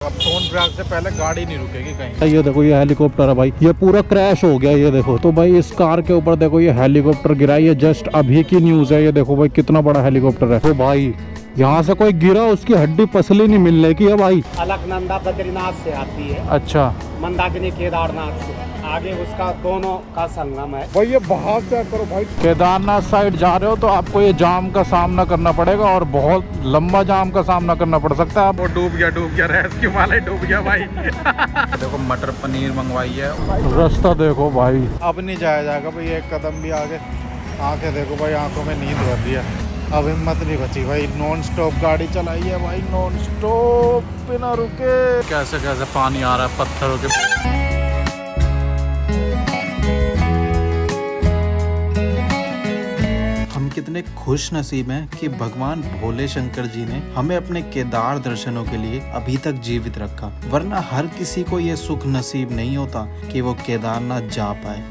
अब सोनप्रयाग से पहले गाड़ी नहीं रुकेगी कहीं। ये देखो ये हेलीकॉप्टर है भाई, ये पूरा क्रैश हो गया। ये देखो तो भाई इस कार के ऊपर देखो ये हेलीकॉप्टर गिरा, ये जस्ट अभी की न्यूज है। ये देखो भाई कितना बड़ा हेलीकॉप्टर है। तो भाई यहाँ से कोई गिरा उसकी हड्डी पसली नहीं मिलने की है भाई। अलकनंदा बद्रीनाथ से आती है, अच्छा मंदाकिनी केदारनाथ से आगे उसका दोनों का संगम है। भाई ये बहाव क्या करो भाई। केदारनाथ साइड जा रहे हो तो आपको ये जाम का सामना करना पड़ेगा और बहुत लंबा जाम का सामना करना पड़ सकता है। आप वो डूब गया रेस्क्यू वाला ही डूब गया भाई। देखो मटर पनीर मंगवाई है। रास्ता देखो भाई, अब नहीं जाया जाएगा भाई, एक कदम भी आगे। आंखें देखो भाई, आंखों में नींद भर रही है। अब हिम्मत नहीं बची भाई, नॉन स्टॉप गाड़ी चलाई है भाई, नॉन स्टॉप बिना रुके। कैसे कैसे पानी आ रहा है पत्थरों के। हम कितने खुश नसीब हैं कि भगवान भोले शंकर जी ने हमें अपने केदार दर्शनों के लिए अभी तक जीवित रखा, वरना हर किसी को ये सुख नसीब नहीं होता कि वो केदारनाथ जा पाए।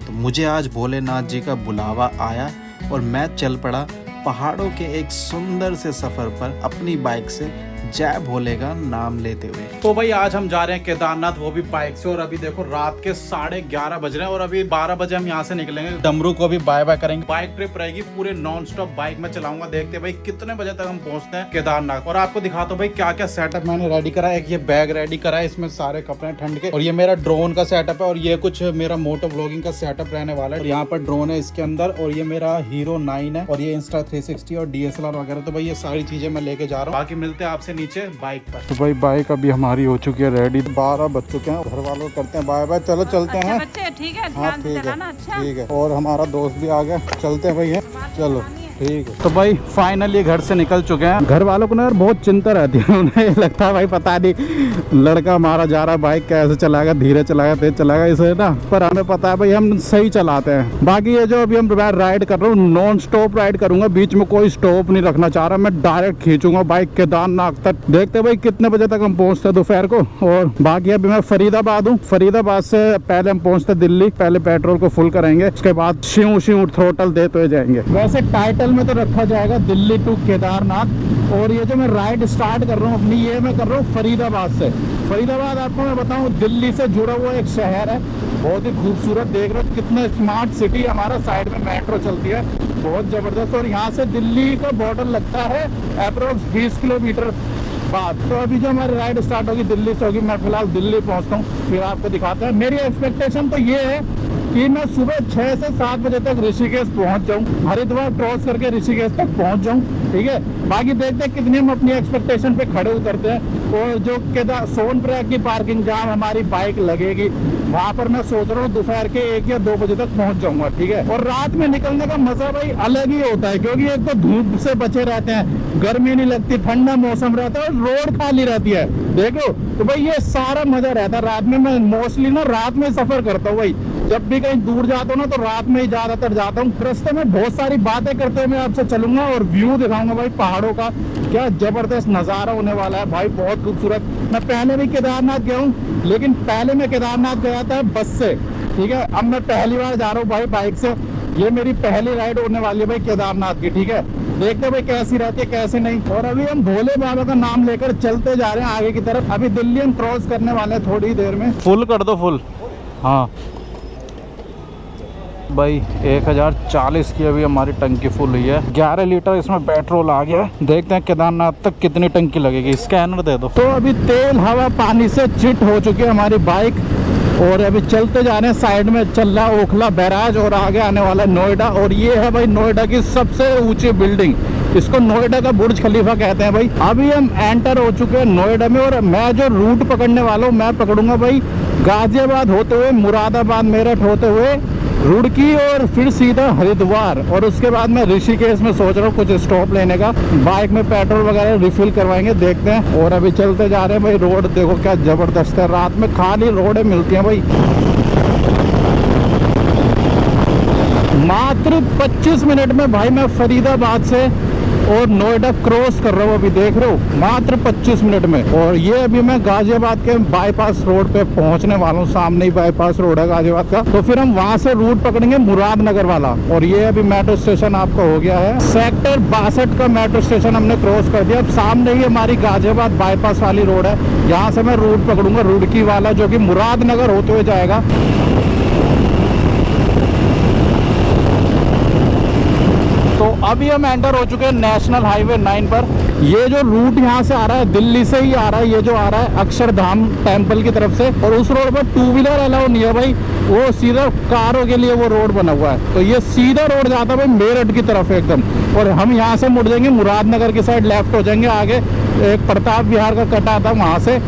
तो मुझे आज भोलेनाथ जी का बुलावा आया और मैं चल पड़ा पहाड़ों के एक सुंदर से सफर पर अपनी बाइक से जय भोले का नाम लेते हुए। तो भाई आज हम जा रहे हैं केदारनाथ, वो भी बाइक से। और अभी देखो रात के 11:30 बज रहे हैं और अभी 12 बजे हम यहाँ से निकलेंगे। डमरू को भी बाय बाय करेंगे। बाइक ट्रिप रहेगी, पूरे नॉन स्टॉप बाइक में चलाऊंगा। देखते हैं भाई कितने बजे तक हम पहुंचते हैं केदारनाथ। और आपको दिखाता हूँ भाई क्या क्या सेटअप मैंने रेडी करा है। एक ये बैग रेडी करा है, इसमें सारे कपड़े ठंड के। और ये मेरा ड्रोन का सेटअप है और ये कुछ मेरा मोटो व्लॉगिंग का सेटअप रहने वाला है। और यहाँ पर ड्रोन है इसके अंदर, और ये मेरा हीरो 9 है और ये इंस्टा 360 और DSLR वगैरह। तो भाई ये सारी चीजें मैं लेके जा रहा हूँ। बाकी मिलते हैं आपसे नीचे बाइक पर। तो भाई बाइक अभी हमारी हो चुकी है रेडी। 12 बज चुके हैं, घर वालों को करते हैं बाय बाय। चलो चलते हैं। बच्चे ठीक है, हाँ ध्यान से ठीक है, चलाना। अच्छा ठीक है। और हमारा दोस्त भी आ गया, चलते हैं भैया। चलो ठीक है। तो भाई फाइनली घर से निकल चुके हैं। घर वालों को ना यार बहुत चिंता रहती है, उन्हें लगता है भाई पता नहीं लड़का हमारा जा रहा है बाइक कैसे चलाएगा, धीरे चलाएगा तेज चलाएगा, इसे ना। पर हमें पता है भाई हम सही चलाते हैं। बाकी ये जो अभी हम राइड कर रहा हूँ, नॉन स्टॉप राइड करूंगा, बीच में कोई स्टॉप नहीं रखना चाह रहा। मैं डायरेक्ट खींचूंगा बाइक केदारनाथ तक। देखते भाई कितने बजे तक हम पहुंचते हैं दोपहर को। और बाकी अभी मैं फरीदाबाद हूँ, फरीदाबाद से पहले हम पहुंचते दिल्ली। पहले पेट्रोल को फुल करेंगे, उसके बाद शिव शिव थ्रोटल देते हुए जाएंगे। वैसे टाइटल में तो रखा जाएगा दिल्ली टू केदारनाथ। और ये जो मैं राइड स्टार्ट कर रहा हूँ अपनी, ये मैं कर रहा हूँ फरीदाबाद से। फरीदाबाद आपको मैं बताऊँ दिल्ली से जुड़ा हुआ एक शहर है, बहुत ही खूबसूरत। देख रहे हो कितना स्मार्ट सिटी है। हमारा साइड में मेट्रो चलती है, बहुत जबरदस्त। और यहाँ से दिल्ली का बॉर्डर लगता है अप्रोक्स 20 किलोमीटर बाद। तो अभी जो हमारी राइड स्टार्ट होगी दिल्ली से होगी। मैं फिलहाल दिल्ली पहुँचता हूँ, फिर आपको दिखाते हैं। मेरी एक्सपेक्टेशन तो ये है कि मैं सुबह 6 से 7 बजे तक ऋषिकेश पहुंच जाऊं, हरिद्वार क्रॉस करके ऋषिकेश तक पहुंच जाऊं। ठीक है, बाकी देखते हैं कितनी हम अपनी एक्सपेक्टेशन पे खड़े उतरते हैं। और जो सोनप्रयाग की पार्किंग जहां हमारी बाइक लगेगी, वहां पर मैं सोच रहा हूँ दोपहर के 1 या 2 बजे तक पहुंच जाऊंगा। ठीक है, और रात में निकलने का मजा भाई अलग ही होता है, क्योंकि एक तो धूप से बचे रहते हैं, गर्मी नहीं लगती, ठंडा मौसम रहता है और रोड खाली रहती है। देखो तो भाई ये सारा मजा रहता है रात में। मैं मोस्टली ना रात में सफर करता हूँ भाई, जब भी कहीं दूर जाता हूँ ना तो रात में ही ज्यादातर जाता हूँ। रास्ते में बहुत सारी बातें करते हुए मैं आपसे चलूंगा और व्यू दिखाऊंगा भाई पहाड़ों का। क्या जबरदस्त नजारा होने वाला है भाई, बहुत खूबसूरत। मैं पहले भी केदारनाथ गया हूँ, लेकिन पहले मैं केदारनाथ गया था बस से। ठीक है, अब मैं पहली बार जा रहा हूँ भाई बाइक से। ये मेरी पहली राइड होने वाली है भाई केदारनाथ की। ठीक है, देखते भाई कैसी रहती है कैसी नहीं। और अभी हम भोले बाबा का नाम लेकर चलते जा रहे हैं आगे की तरफ। अभी दिल्ली हम क्रॉस करने वाले हैं थोड़ी देर में। फुल कर दो, फुल। हाँ भाई 1040 की अभी हमारी टंकी फुल हुई है। 11 लीटर इसमें पेट्रोल आ गया है। देखते हैं केदारनाथ तक कितनी टंकी लगेगी। स्कैनर दे दो। तो अभी तेल हवा पानी से चिट हो चुकी है हमारी बाइक और अभी चलते जा रहे हैं। साइड में चल रहा ओखला बैराज और आगे आने वाला है नोएडा। और ये है भाई नोएडा की सबसे ऊंची बिल्डिंग, इसको नोएडा का बुर्ज खलीफा कहते हैं भाई। अभी हम एंटर हो चुके हैं नोएडा में और मैं जो रूट पकड़ने वाला हूँ, मैं पकड़ूंगा भाई गाजियाबाद होते हुए, मुरादाबाद, मेरठ होते हुए रुड़की और फिर सीधा हरिद्वार। और उसके बाद मैं ऋषिकेश में सोच रहा हूँ कुछ स्टॉप लेने का, बाइक में पेट्रोल वगैरह रिफिल करवाएंगे, देखते हैं। और अभी चलते जा रहे हैं भाई। रोड देखो क्या जबरदस्त है, रात में खाली रोडें मिलती हैं भाई। मात्र 25 मिनट में भाई मैं फरीदाबाद से और नोएडा क्रॉस कर रहा हूँ, अभी देख रहे हो, मात्र 25 मिनट में। और ये अभी मैं गाजियाबाद के बाईपास रोड पे पहुंचने वाला हूँ, सामने ही बाईपास रोड है गाजियाबाद का। तो फिर हम वहां से रूट पकड़ेंगे मुरादनगर वाला। और ये अभी मेट्रो स्टेशन आपका हो गया है, सेक्टर 62 का मेट्रो स्टेशन हमने क्रॉस कर दिया। अब सामने ही हमारी गाजियाबाद बाईपास वाली रोड है, यहाँ से मैं रूट पकड़ूंगा रुड़की वाला, जो कि मुरादनगर होते हुए जाएगा। तो अभी हम एंटर हो चुके हैं नेशनल हाईवे 9 पर। ये जो रूट यहाँ से आ रहा है दिल्ली से ही आ रहा है, ये जो आ रहा है अक्षरधाम टेम्पल की तरफ से। और उस रोड पर 2 व्हीलर अलाउ नहीं है भाई, वो सीधा कारों के लिए वो रोड बना हुआ है। तो ये सीधा रोड जाता है भाई मेरठ की तरफ एकदम। और हम यहाँ से मुड़ जाएंगे मुरादनगर की साइड, लेफ्ट हो जाएंगे, आगे एक प्रताप विहार का कट आता है वहाँ से।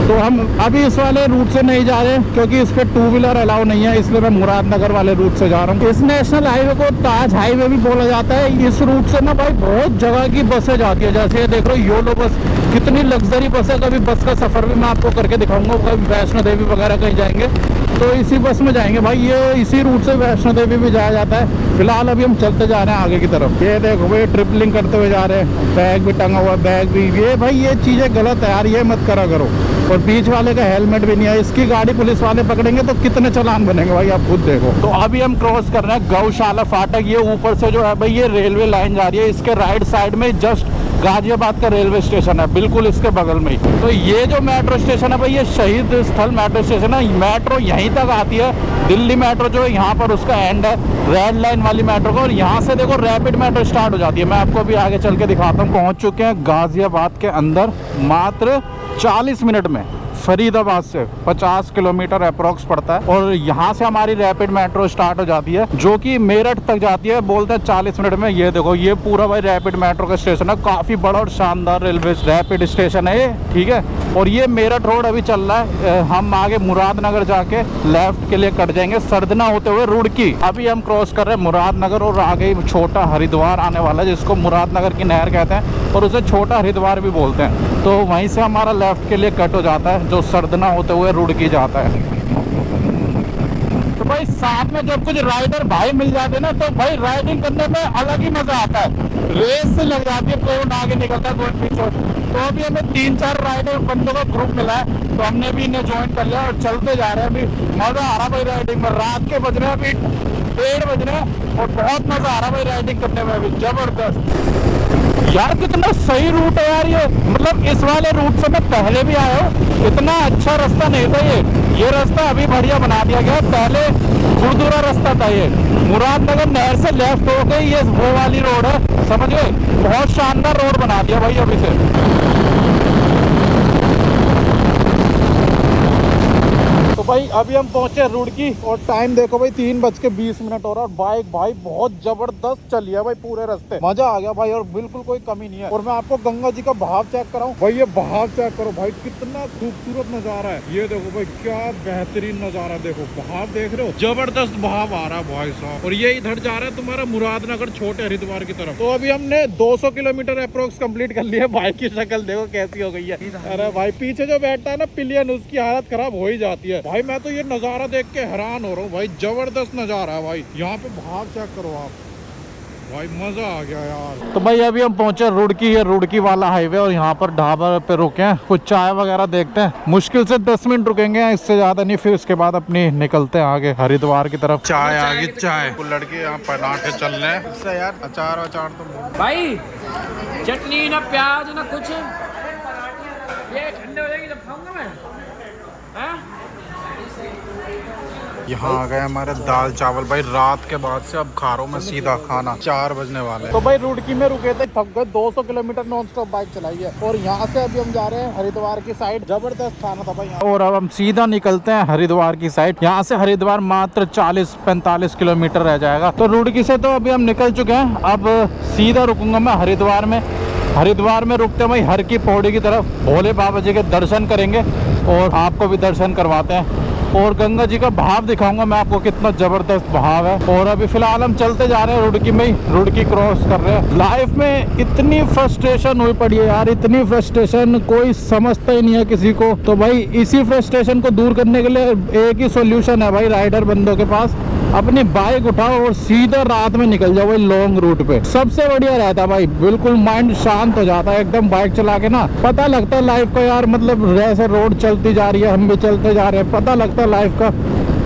तो हम अभी इस वाले रूट से नहीं जा रहे हैं क्योंकि इस पे 2 व्हीलर अलाउ नहीं है, इसलिए मैं मुरादनगर वाले रूट से जा रहा हूँ। इस नेशनल हाईवे को ताज हाईवे भी बोला जाता है। इस रूट से ना भाई बहुत जगह की बसें जाती है, जैसे ये देख रहे हो योलो बस, कितनी लग्जरी बस है। कभी बस का सफर भी मैं आपको करके दिखाऊंगा, कभी वैष्णो देवी वगैरह कहीं जाएंगे तो इसी बस में जाएंगे भाई। ये इसी रूट से वैष्णो देवी भी जाया जाता है। फिलहाल अभी हम चलते जा रहे हैं आगे की तरफ। ये देखो भाई ट्रिपलिंग करते हुए जा रहे हैं, बैग भी टंगा हुआ, बैग भी। ये भाई ये चीजें गलत है यार, ये मत करा करो। और बीच वाले का हेलमेट भी नहीं है, इसकी गाड़ी पुलिस वाले पकड़ेंगे तो कितने चालान बनेंगे भाई, आप खुद देखो। तो अभी हम क्रॉस कर रहे हैं गौशाला फाटक। ये ऊपर से जो है भाई ये रेलवे लाइन जा रही है, इसके राइट साइड में जस्ट गाजियाबाद का रेलवे स्टेशन है, बिल्कुल इसके बगल में ही। तो ये जो मेट्रो स्टेशन है भाई ये शहीद स्थल मेट्रो स्टेशन है। मेट्रो यहीं तक आती है, दिल्ली मेट्रो जो है यहाँ पर उसका एंड है, रेड लाइन वाली मेट्रो का। और यहाँ से देखो रैपिड मेट्रो स्टार्ट हो जाती है। मैं आपको अभी आगे चल के दिखाता हूँ। पहुँच चुके हैं गाजियाबाद के अंदर मात्र 40 मिनट में। फरीदाबाद से 50 किलोमीटर अप्रोक्स पड़ता है और यहाँ से हमारी रैपिड मेट्रो स्टार्ट हो जाती है, जो कि मेरठ तक जाती है, बोलते हैं 40 मिनट में। ये देखो ये पूरा भाई रैपिड मेट्रो का स्टेशन है, काफ़ी बड़ा और शानदार रेलवे रैपिड स्टेशन है ये, ठीक है। और ये मेरठ रोड अभी चल रहा है, हम आगे मुरादनगर जाके लेफ्ट के लिए कट जाएंगे, सरदना होते हुए रुड़की। अभी हम क्रॉस कर रहे हैं मुरादनगर और आगे छोटा हरिद्वार आने वाला है, जिसको मुरादनगर की नहर कहते हैं और उसे छोटा हरिद्वार भी बोलते हैं। तो वहीं से हमारा लेफ्ट के लिए कट हो जाता है, जो सरदना होते हुए रुड़की जाता है। तो भाई साथ में जब कुछ राइडर भाई मिल जाते हैं ना, तो भाई राइडिंग करने में अलग ही मजा आता है। रेस से लग जाती है, कौन आगे निकलता है कौन पीछे। तो अभी हमें 3-4 राइडर बंदों का ग्रुप मिला है, तो हमने भी इन्हें ज्वाइन कर लिया और चलते जा रहे हैं। अभी मजा आ रहा भाई राइडिंग में। रात के बज रहे हैं अभी 1:30 बज रहे हैं और बहुत मजा आ रहा भाई राइडिंग करने में, अभी जबरदस्त यार। कितना सही रूट है यार ये, मतलब इस वाले रूट से मैं पहले भी आया हूँ, इतना अच्छा रास्ता नहीं था ये रास्ता अभी बढ़िया बना दिया गया। पहले खुरदुरा रास्ता था ये, मुरादनगर नहर से लेफ्ट हो गई, ये वो वाली रोड है, समझ गए। बहुत शानदार रोड बना दिया भाई अभी से। तो भाई अभी हम पहुंचे रुड़की और टाइम देखो भाई 3:20 हो रहा है। बाइक भाई बहुत जबरदस्त चली है भाई, पूरे रास्ते मजा आ गया भाई और बिल्कुल कोई कमी नहीं है। और मैं आपको गंगा जी का बहाव चेक कराऊं भाई, ये बहाव चेक करो भाई, कितना खूबसूरत नजारा है। ये देखो भाई क्या बेहतरीन नजारा, देखो बहाव देख रहे हो, जबरदस्त बहाव आ रहा है भाई साहब। और ये इधर जा रहा है तुम्हारा मुरादनगर छोटे हरिद्वार की तरफ। तो अभी हमने 200 किलोमीटर अप्रोक्स कंप्लीट कर लिया। बाइक की शक्ल देखो कैसी हो गई है। अरे भाई पीछे जो बैठता है ना पिलियन, उसकी हालत खराब हो ही जाती है भाई। मैं तो ये नज़ारा देख के हैरान हो रहा हूँ भाई, जबरदस्त नज़ारा है भाई। यहाँ पे भाव चेक करो आप भाई, मजा आ गया यार। तो भाई अभी हम पहुंचे रुड़की, है रुड़की वाला हाईवे और यहाँ पर ढाबा पे रुके हैं, कुछ चाय वगैरह देखते हैं। मुश्किल से 10 मिनट रुकेंगे, इससे ज्यादा नहीं, फिर उसके बाद अपनी निकलते हैं आगे हरिद्वार की तरफ। चाय आ गई, चाय लड़के यहाँ पराठे चल रहे हैं इससे यार। अचार तो भाई चटनी ना प्याज ना कुछ, ये ठंडे हो जाएगी जब खाऊंगा मैं। यहाँ आ गए हमारे दाल चावल भाई, रात के बाद से अब खा रहा हूँ मैं सीधा खाना। 4 बजने वाले। तो भाई रुड़की में रुके थे, थक गए, 200 किलोमीटर नॉन स्टॉप बाइक चलाई है और यहाँ से अभी हम जा रहे हैं हरिद्वार की साइड। जबरदस्त खाना था भाई यहाँ। और अब हम सीधा निकलते हैं हरिद्वार की साइड। यहाँ से हरिद्वार मात्र 40-45 किलोमीटर रह जाएगा। तो रुड़की से तो अभी हम निकल चुके हैं, अब सीधा रुकूंगा मैं हरिद्वार में। हरिद्वार में रुकते भाई हर की पौड़ी की तरफ, भोले बाबा जी के दर्शन करेंगे और आपको भी दर्शन करवाते हैं और गंगा जी का भाव दिखाऊंगा मैं आपको, कितना जबरदस्त भाव है। और अभी फिलहाल हम चलते जा रहे हैं रुड़की में ही, रुड़की क्रॉस कर रहे हैं। लाइफ में इतनी फ्रस्ट्रेशन हुई पड़ी है यार, इतनी फ्रस्ट्रेशन कोई समझता ही नहीं है किसी को। तो भाई इसी फ्रस्ट्रेशन को दूर करने के लिए एक ही सोल्यूशन है भाई राइडर बंदों के पास, अपनी बाइक उठाओ और सीधा रात में निकल जाओ भाई लॉन्ग रूट पे। सबसे बढ़िया रहता है भाई, बिल्कुल माइंड शांत हो जाता है एकदम बाइक चला के ना। पता लगता है लाइफ का यार, मतलब जैसे रोड चलती जा रही है, हम भी चलते जा रहे हैं, पता लगता है लाइफ का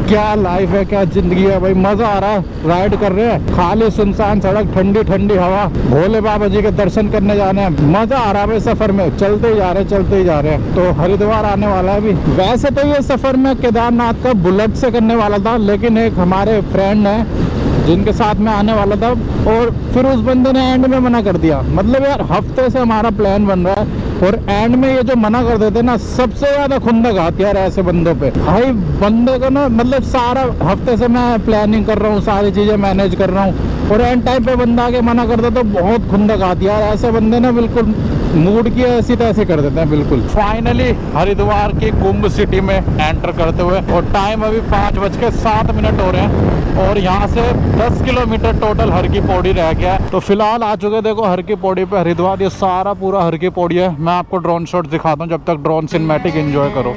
क्या लाइफ है, क्या जिंदगी है भाई। मजा आ रहा है, राइड कर रहे हैं, खाली सुनसान सड़क, ठंडी ठंडी हवा, भोले बाबा जी के दर्शन करने जाने हैं। मजा आ रहा है भाई सफर में, चलते ही जा रहे हैं, चलते ही जा रहे हैं। तो हरिद्वार आने वाला है अभी। वैसे तो ये सफर में केदारनाथ का बुलेट से करने वाला था, लेकिन एक हमारे फ्रेंड है जिनके साथ में आने वाला था, और फिर उस बंदे ने एंड में मना कर दिया। मतलब यार हफ्ते से हमारा प्लान बन रहा है और एंड में ये जो मना कर देते ना, सबसे ज्यादा खुंदक आती है यार ऐसे बंदों पे। भाई बंदे को ना, मतलब सारा हफ्ते से मैं प्लानिंग कर रहा हूँ, सारी चीजें मैनेज कर रहा हूँ, और एंड टाइम पे बंदा आके मना कर दे तो बहुत खुंदक आती है यार। ऐसे बंदे ना बिल्कुल मूड की ऐसी तैसी कर देते हैं बिल्कुल। फाइनली हरिद्वार की कुंभ सिटी में एंटर करते हुए, और टाइम अभी 5:07 हो रहे हैं, और यहाँ से 10 किलोमीटर टोटल हर की पौड़ी रह गया है। तो फिलहाल आ चुके देखो हर की पौड़ी पे हरिद्वार। ये सारा पूरा हर की पौड़ी है। मैं आपको ड्रोन शॉट दिखाता हूँ, जब तक ड्रोन सिनेमैटिक एंजॉय करो।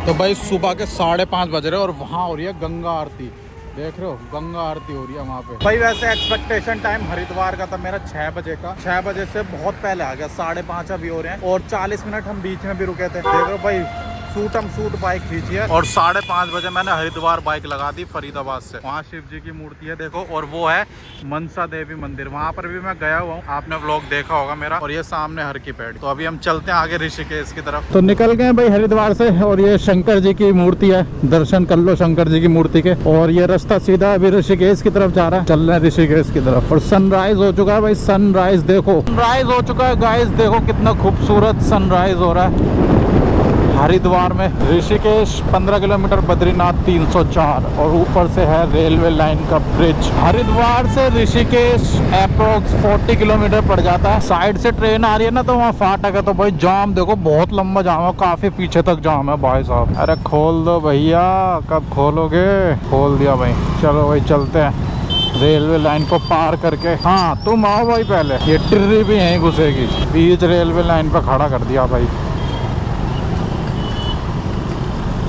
तो भाई सुबह के 5:30 बज रहे हैं और वहाँ हो रही है गंगा आरती। देख रहे हो गंगा आरती हो रही है वहाँ पे। भाई वैसे एक्सपेक्टेशन टाइम हरिद्वार का था मेरा 6 बजे का। 6 बजे से बहुत पहले आ गया, 5:30 अभी हो रहे हैं, और 40 मिनट हम बीच में भी रुके थे। देख रहे हो भाई, सूट बाइक खींची है, और 5:30 बजे मैंने हरिद्वार बाइक लगा दी फरीदाबाद से। वहाँ शिव जी की मूर्ति है देखो, और वो है मनसा देवी मंदिर, वहाँ पर भी मैं गया हुआ हूँ, आपने व्लॉग देखा होगा मेरा। और ये सामने हर की पेड़। तो अभी हम चलते हैं आगे ऋषिकेश की तरफ। तो निकल गए भाई हरिद्वार से, और ये शंकर जी की मूर्ति है, दर्शन कर लो शंकर जी की मूर्ति के। और ये रास्ता सीधा अभी ऋषिकेश की तरफ जा रहा है, चल रहे हैं ऋषिकेश की तरफ। और सनराइज हो चुका है भाई, सनराइज देखो, सनराइज हो चुका है गाइस, देखो कितना खूबसूरत सनराइज हो रहा है हरिद्वार में। ऋषिकेश 15 किलोमीटर, बद्रीनाथ 304, और ऊपर से है रेलवे लाइन का ब्रिज। हरिद्वार से ऋषिकेश अप्रोक्स 40 किलोमीटर पड़ जाता है। साइड से ट्रेन आ रही है ना, तो वहाँ फाटक है। तो भाई जाम देखो, बहुत लंबा जाम है, काफी पीछे तक जाम है भाई साहब। अरे खोल दो भैया, कब खोलोगे? खोल दिया भाई। चलो भाई चलते हैं रेलवे लाइन को पार करके। हाँ तुम आओ भाई पहले, ये टिर्री भी यहीं घुसेगी। बीच रेलवे लाइन पर खड़ा कर दिया भाई।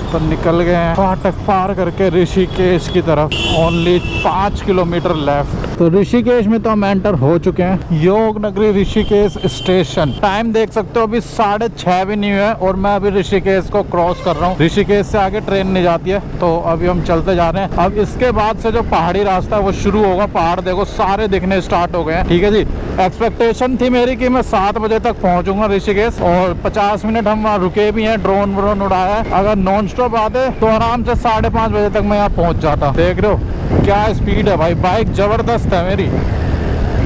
तो निकल गए हैं फाटक पार करके ऋषिकेश की तरफ। Only 5 kilometre left. तो ऋषिकेश में तो हम एंटर हो चुके हैं। योग नगरी ऋषिकेश स्टेशन। टाइम देख सकते हो अभी 6:30 भी नहीं हुआ है, और मैं अभी ऋषिकेश को क्रॉस कर रहा हूँ। ऋषिकेश से आगे ट्रेन नहीं जाती है, तो अभी हम चलते जा रहे हैं। अब इसके बाद से जो पहाड़ी रास्ता है वो शुरू होगा। पहाड़ देखो सारे दिखने स्टार्ट हो गए हैं। ठीक है जी, एक्सपेक्टेशन थी मेरी कि मैं 7 बजे तक पहुंचूंगा ऋषिकेश, और 50 मिनट हम वहाँ रुके भी हैं, ड्रोन व्रोन उड़ाया है। अगर नॉन स्टॉप आते तो आराम से 5:30 बजे तक मैं यहाँ पहुंच जाता। देख रहे हो क्या स्पीड है भाई, बाइक जबरदस्त है मेरी,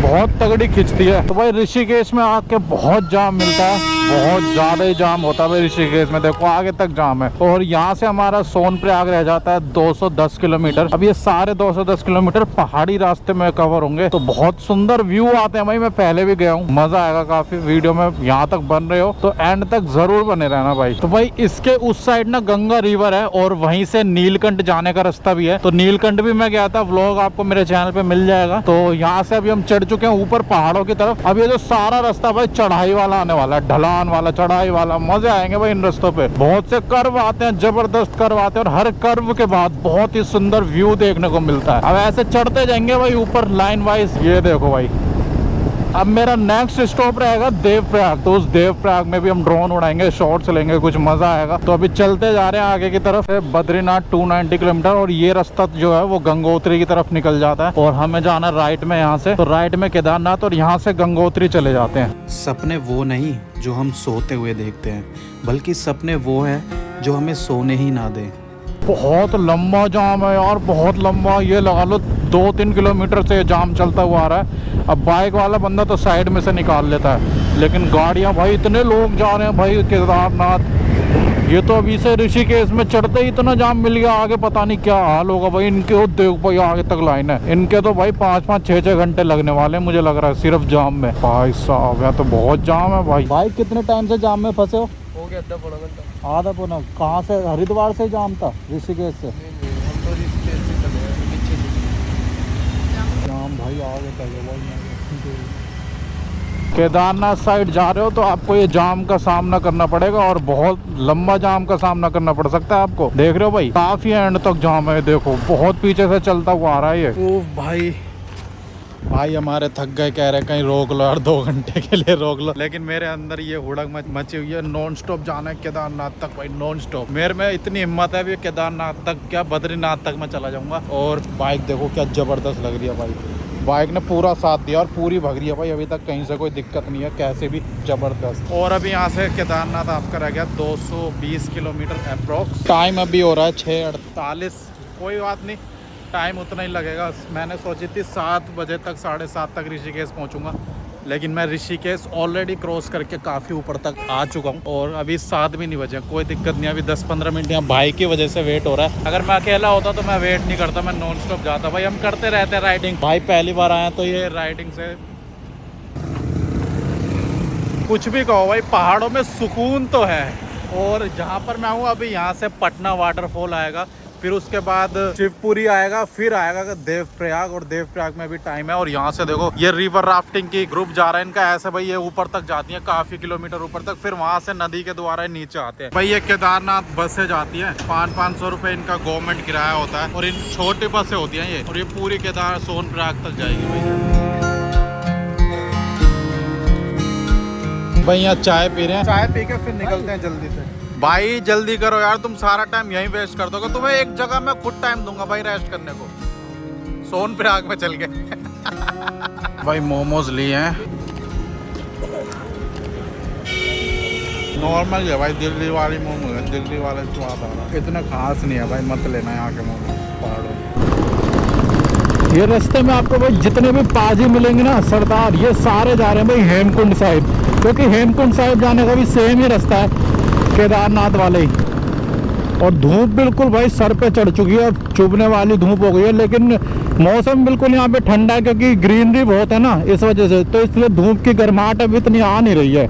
बहुत तगड़ी खिंचती है। तो भाई ऋषिकेश में आके बहुत जाम मिलता है, बहुत ज्यादा ही जाम होता है भाई ऋषिकेश में। देखो आगे तक जाम है। और यहाँ से हमारा सोनप्रयाग रह जाता है 210 किलोमीटर। अब ये सारे 210 किलोमीटर पहाड़ी रास्ते में कवर होंगे। तो बहुत सुंदर व्यू आते हैं भाई, मैं पहले भी गया हूँ, मजा आएगा काफी। वीडियो में यहाँ तक बन रहे हो तो एंड तक जरूर बने रहना भाई। तो भाई इसके उस साइड ना गंगा रिवर है, और वहीं से नीलकंठ जाने का रास्ता भी है। तो नीलकंठ भी मैं गया था, व्लॉग आपको मेरे चैनल पे मिल जाएगा। तो यहाँ से अभी हम चढ़ चुके हैं ऊपर पहाड़ों की तरफ। अब ये जो सारा रास्ता भाई चढ़ाई वाला आने वाला है, ढलान वाला, चढ़ाई वाला। मजे आएंगे भाई इन रास्तों पे। बहुत से कर्व आते हैं, जबरदस्त कर्व आते हैं, और हर कर्व के बाद बहुत ही सुंदर व्यू देखने को मिलता है। अब ऐसे चढ़ते जाएंगे भाई ऊपर लाइन वाइज। ये देखो भाई अब मेरा नेक्स्ट स्टॉप रहेगा देवप्रयाग। तो उस देवप्रयाग में भी हम ड्रोन उड़ाएंगे, शॉट्स लेंगे, कुछ मजा आएगा। तो अभी चलते जा रहे हैं आगे की तरफ। बद्रीनाथ 290 किलोमीटर और ये रास्ता जो है वो गंगोत्री की तरफ निकल जाता है और हमें जाना राइट में यहाँ से। तो राइट में केदारनाथ और यहाँ से गंगोत्री चले जाते हैं। सपने वो नहीं जो हम सोते हुए देखते हैं, बल्कि सपने वो है जो हमें सोने ही ना दें। बहुत लंबा जाम है यार, बहुत लंबा। ये लगा लो 2-3 किलोमीटर से जाम चलता हुआ आ रहा है। अब बाइक वाला बंदा तो साइड में से निकाल लेता है, लेकिन गाड़ियां भाई, इतने लोग जा रहे हैं भाई केदारनाथ। ये तो अभी से ऋषिकेश में चढ़ते ही इतना जाम मिल गया, आगे पता नहीं क्या हाल होगा भाई इनके। देखो भाई आगे तक लाइन है इनके, तो भाई 5-5, 6-6 घंटे लगने वाले हैं मुझे लग रहा है सिर्फ जाम में। भाई साहब यहाँ तो बहुत जाम है भाई। भाई कितने टाइम से जाम में फंसे हो गया आधा पौना घंटा। आधा पौना। कहाँ से? हरिद्वार से जाम था? ऋषिकेश से? हम तो ऋषिकेश से चले हैं, नीचे से। जाम भाई आगे तक है भाई। केदारनाथ साइड जा रहे हो तो आपको ये जाम का सामना करना पड़ेगा और बहुत लंबा जाम का सामना करना पड़ सकता है आपको। देख रहे हो भाई काफी एंड तक जाम है, देखो बहुत पीछे से चलता हुआ आ रहा है ये। ओह भाई हमारे थक गए, कह रहे कहीं रोक लो यार, 2 घंटे के लिए रोक लो। लेकिन मेरे अंदर ये हुड़क मची हुई है, नॉन स्टॉप जाना है केदारनाथ तक भाई, नॉन स्टॉप। मेरे में इतनी हिम्मत है भी केदारनाथ तक क्या बद्रीनाथ तक मैं चला जाऊंगा। और बाइक देखो क्या जबरदस्त लग रही है भाई, बाइक ने पूरा साथ दिया और पूरी भग रही है भाई। अभी तक कहीं से कोई दिक्कत नहीं है, कैसे भी जबरदस्त। और अभी यहाँ से केदारनाथ आपका रह गया 220 किलोमीटर अप्रोक्स। टाइम अभी हो रहा है 6:48। कोई बात नहीं, टाइम उतना ही लगेगा। मैंने सोची थी 7 बजे तक, 7:30 तक ऋषिकेश पहुँचूंगा, लेकिन मैं ऋषिकेश ऑलरेडी क्रॉस करके काफ़ी ऊपर तक आ चुका हूँ और अभी 7 भी नहीं बजे। कोई दिक्कत नहीं, अभी 10-15 मिनट यहाँ भाई की वजह से वेट हो रहा है। अगर मैं अकेला होता तो मैं वेट नहीं करता, मैं नॉन स्टॉप जाता। भाई हम करते रहते हैं राइडिंग, भाई पहली बार आए तो ये राइडिंग से कुछ भी कहो भाई, पहाड़ों में सुकून तो है। और जहाँ पर मैं हूँ अभी, यहाँ से पटना वाटरफॉल आएगा, फिर उसके बाद शिवपुरी आएगा, फिर आएगा देवप्रयाग, और देवप्रयाग में भी टाइम है। और यहाँ से देखो ये रिवर राफ्टिंग की ग्रुप जा रहा है इनका, ऐसे भाई ये ऊपर तक जाती है, काफी किलोमीटर ऊपर तक, फिर वहां से नदी के द्वारा नीचे आते हैं। भाई ये केदारनाथ बसें जाती है, 500-500 रुपए इनका गवर्नमेंट किराया होता है, और इन छोटी बसें होती है ये, और ये पूरी केदार सोनप्रयाग तक जाएगी भाई। यहाँ चाय पी रहे हैं, चाय पी के फिर निकलते हैं जल्दी से। भाई जल्दी करो यार, तुम सारा टाइम यहीं वेस्ट कर दोगे। तुम्हें एक जगह मैं खुद टाइम दूंगा भाई रेस्ट करने को, सोनप्रयाग में चल के। भाई मोमोज लिए हैं, नॉर्मल है भाई, दिल्ली वाली मोमो है, दिल्ली वाले स्वाद आ रहा है, इतना खास नहीं है भाई, मत लेना यहाँ के मोमो पहाड़ों। ये रास्ते में आपको भाई जितने भी पाजी मिलेंगे ना सरदार, ये सारे जा रहे हैं भाई हेमकुंड साहिब, क्योंकि हेमकुंड साहिब जाने का भी सेम ही रास्ता है केदारनाथ वाले ही। और धूप बिल्कुल भाई सर पे चढ़ चुकी है, चुभने वाली धूप हो गई है, लेकिन मौसम बिल्कुल यहाँ पे ठंडा है क्योंकि ग्रीनरी बहुत है ना, इस वजह से, तो इसलिए धूप की गर्माहट अभी इतनी आ नहीं रही है।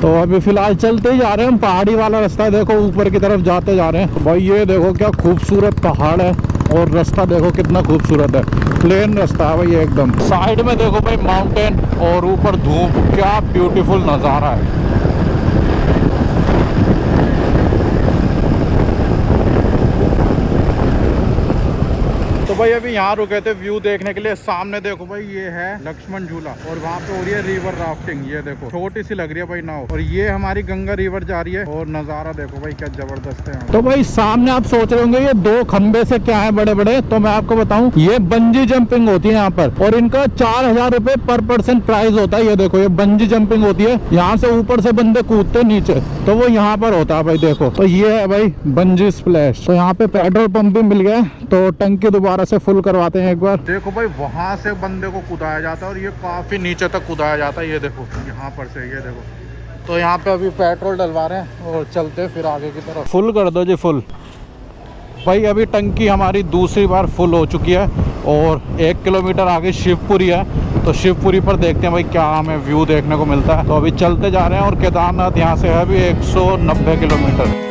तो अभी फिलहाल चलते ही जा रहे हैं हम, पहाड़ी वाला रास्ता है, देखो ऊपर की तरफ जाते जा रहे हैं भाई। ये देखो क्या खूबसूरत पहाड़ है और रास्ता देखो कितना खूबसूरत है, प्लेन रास्ता है भाई एकदम। साइड में देखो भाई माउंटेन और ऊपर धूप, क्या ब्यूटीफुल नज़ारा है। तो भाई अभी यहाँ रुके थे व्यू देखने के लिए। सामने देखो भाई ये है लक्ष्मण झूला, और वहाँ पे हो रही है रिवर राफ्टिंग। ये देखो छोटी सी लग रही है भाई नाव, और ये हमारी गंगा रिवर जा रही है, और नज़ारा देखो भाई क्या जबरदस्त है। तो भाई सामने आप सोच रहे होंगे ये 2 खंबे से क्या है बड़े बड़े, तो मैं आपको बताऊं ये बंजी जंपिंग होती है यहाँ पर, और इनका 4000 रुपए पर पर्सन प्राइस होता है। ये देखो ये बंजी जंपिंग होती है, यहाँ से ऊपर से बंदे कूदते नीचे, तो वो यहाँ पर होता है भाई। देखो तो ये है भाई बंजी स्प्लैश। तो यहाँ पे पेट्रोल पंप भी मिल गया, तो टंकी दोबारा से फुल करवाते हैं एक बार। देखो भाई वहां से बंदे को कूदाया जाता है, और ये काफी नीचे तक कूदाया जाता है। ये देखो यहाँ पर से, ये देखो। तो यहाँ पे अभी पेट्रोल डलवा रहे हैं और चलते हैं फिर आगे की तरफ। फुल कर दो जी, फुल। भाई अभी टंकी हमारी दूसरी बार फुल हो चुकी है, और 1 किलोमीटर आगे शिवपुरी है, तो शिवपुरी पर देखते हैं भाई क्या हमें व्यू देखने को मिलता है। तो अभी चलते जा रहे हैं, और केदारनाथ यहाँ से है अभी 190 किलोमीटर।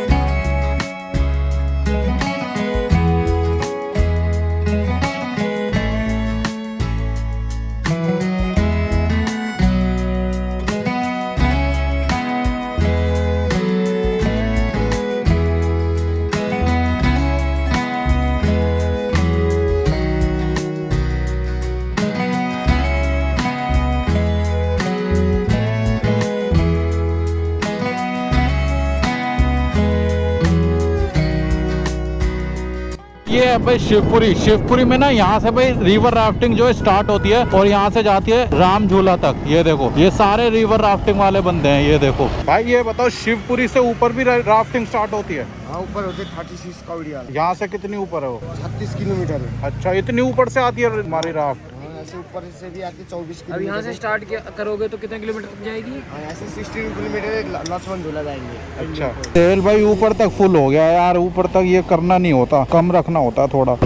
ये है भाई शिवपुरी। शिवपुरी में ना यहाँ से भाई रिवर राफ्टिंग जो है स्टार्ट होती है और यहाँ से जाती है राम झूला तक। ये देखो ये सारे रिवर राफ्टिंग वाले बंदे हैं। ये देखो भाई, ये बताओ शिवपुरी से ऊपर भी राफ्टिंग स्टार्ट होती है? हाँ ऊपर होते 36 कौड़िया। यहाँ से कितनी ऊपर है वो? 36 किलोमीटर है। अच्छा, इतनी ऊपर से आती है हमारी राफ्ट? ऐसे ऊपर से भी आती 24 अब किलोमीटर। यहाँ से स्टार्ट करोगे तो कितने किलोमीटर तक जाएगी? ऐसे 16 किलोमीटर लक्ष्मण झूला जाएंगे। अच्छा, तेल भाई ऊपर तक फुल हो गया यार। ऊपर तक ये करना नहीं होता, कम रखना होता थोड़ा।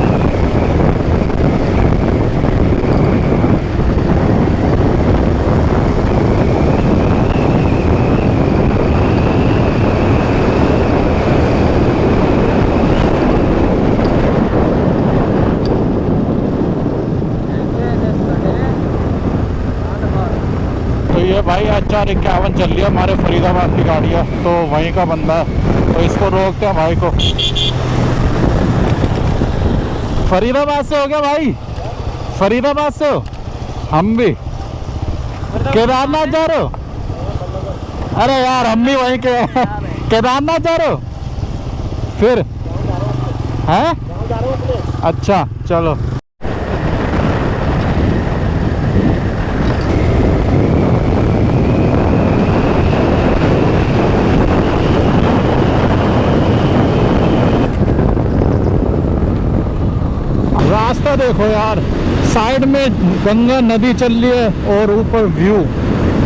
तो ये भाई HR51 चल रही है हमारे फरीदाबाद की गाड़ी है, तो वहीं का बंदा है, तो इसको रोकते हैं भाई को। फरीदाबाद से हो गया भाई? फरीदाबाद से हो? हम भी केदारनाथ जा रहे हो? अरे यार हम भी वहीं के केदारनाथ जा रहे हो फिर? हैं? अच्छा चलो। रास्ता देखो यार, साइड में गंगा नदी चल रही है और ऊपर व्यू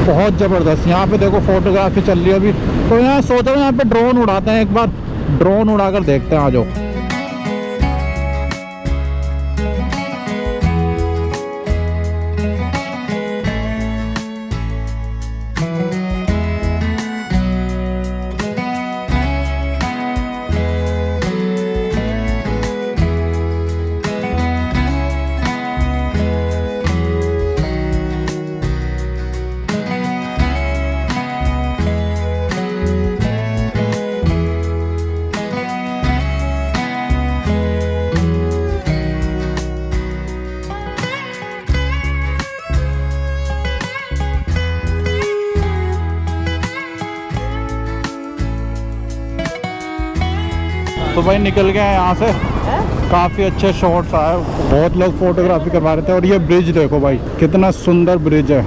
बहुत ज़बरदस्त। यहाँ पे देखो फोटोग्राफी चल रही है अभी, तो यहाँ सोचा यहाँ पे ड्रोन उड़ाते हैं, एक बार ड्रोन उड़ाकर देखते हैं। आ जाओ। तो भाई निकल गए हैं यहाँ से। काफ़ी अच्छे शॉट्स आए, बहुत लोग फोटोग्राफी करवा रहे थे। और ये ब्रिज देखो भाई, कितना सुंदर ब्रिज है।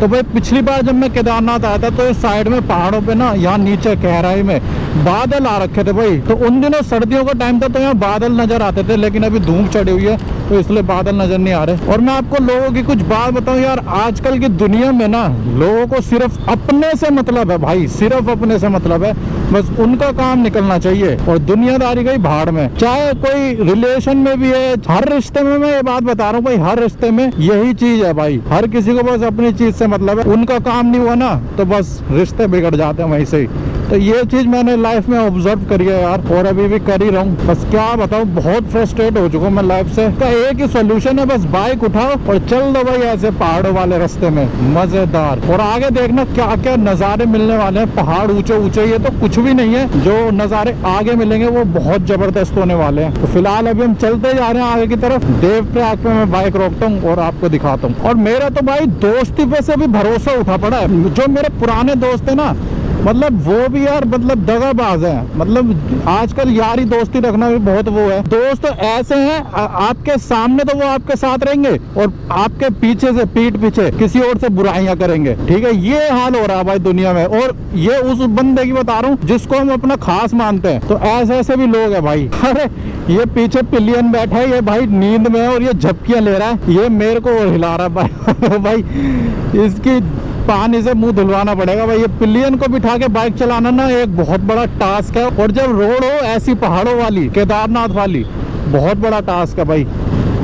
तो भाई पिछली बार जब मैं केदारनाथ आया था तो इस साइड में पहाड़ों पे ना, यहाँ नीचे गहराई में बादल आ रखे थे भाई। तो उन दिनों सर्दियों का टाइम था तो यहाँ बादल नजर आते थे, लेकिन अभी धूप चढ़ी हुई है तो इसलिए बादल नजर नहीं आ रहे। और मैं आपको लोगों की कुछ बात बताऊं यार, आजकल की दुनिया में ना लोगों को सिर्फ अपने से मतलब है भाई, सिर्फ अपने से मतलब है। बस उनका काम निकलना चाहिए और दुनियादारी गई भाड़ में। चाहे कोई रिलेशन में भी है, हर रिश्ते में मैं ये बात बता रहा हूँ भाई, हर रिश्ते में यही चीज है भाई। हर किसी को बस अपनी चीज से मतलब है, उनका काम नहीं हुआ ना तो बस रिश्ते बिगड़ जाते हैं वहीं से ही। तो ये चीज मैंने लाइफ में ऑब्जर्व करी है यार, और अभी भी कर ही रहा हूँ। बस क्या बताऊँ, बहुत फ्रस्ट्रेट हो चुका हूँ मैं लाइफ से। तो एक ही सोल्यूशन है, बस बाइक उठाओ और चल दो भाई ऐसे पहाड़ों वाले रास्ते में, मजेदार। और आगे देखना क्या क्या नजारे मिलने वाले हैं। पहाड़ ऊंचे ऊंचे, ये तो कुछ भी नहीं है, जो नजारे आगे मिलेंगे वो बहुत जबरदस्त होने वाले हैं। तो फिलहाल अभी हम चलते जा रहे हैं आगे की तरफ। देवप्रयाग पे मैं बाइक रोकता हूँ और आपको दिखाता हूँ। और मेरा तो भाई दोस्ती पे से भी भरोसा उठा पड़ा है। जो मेरे पुराने दोस्त है ना, मतलब वो भी यार मतलब दगाबाज है। मतलब आजकल यारी दोस्ती रखना भी बहुत वो है। दोस्त तो ऐसे हैं, आपके सामने तो वो आपके साथ रहेंगे और आपके पीछे से, पीठ पीछे किसी और से बुराइयां करेंगे। ठीक है, ये हाल हो रहा है भाई दुनिया में। और ये उस बंदे की बता रहा हूँ जिसको हम अपना खास मानते हैं। तो ऐसे ऐसे भी लोग हैं भाई। अरे ये पीछे पिलियन बैठा है, ये भाई नींद में है और ये झपकियां ले रहा है, ये मेरे को हिला रहा है भाई। भाई इसकी पानी से मुंह धुलवाना पड़ेगा भाई। ये पिलियन को बिठा के बाइक चलाना ना एक बहुत बड़ा टास्क है। और जब रोड हो ऐसी पहाड़ों वाली, केदारनाथ वाली, बहुत बड़ा टास्क है भाई।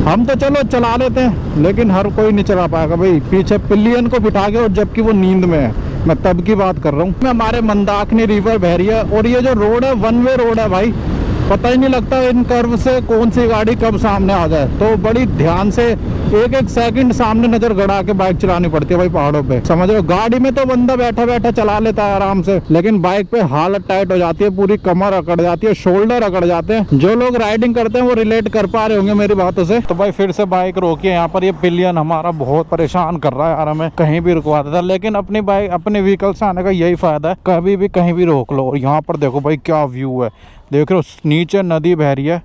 हम तो चलो चला लेते हैं, लेकिन हर कोई नहीं चला पाएगा भाई पीछे पिलियन को बिठा के, और जबकि वो नींद में है। मैं तब की बात कर रहा हूँ। मैं हमारे मंदाकिनी रिवर बह रही है और ये जो रोड है वन वे रोड है भाई। पता ही नहीं लगता इन कर्व से कौन सी गाड़ी कब सामने आ जाए। तो बड़ी ध्यान से एक एक सेकंड सामने नजर गड़ा के बाइक चलानी पड़ती है भाई पहाड़ों पे, समझ रहे हो। गाड़ी में तो बंदा बैठा बैठा चला लेता है आराम से, लेकिन बाइक पे हालत टाइट हो जाती है, पूरी कमर अकड़ जाती है, शोल्डर अकड़ जाते हैं। जो लोग राइडिंग करते हैं वो रिलेट कर पा रहे होंगे मेरी बातों से। तो भाई फिर से बाइक रोकी है यहाँ पर। ये पिलियन हमारा बहुत परेशान कर रहा है यार, हमें कहीं भी रुकवा देता है। लेकिन अपनी बाइक अपने व्हीकल से आने का यही फायदा है, कभी भी कहीं भी रोक लो। और यहाँ पर देखो भाई क्या व्यू है, देख रहे हो नीचे नदी बह रही है,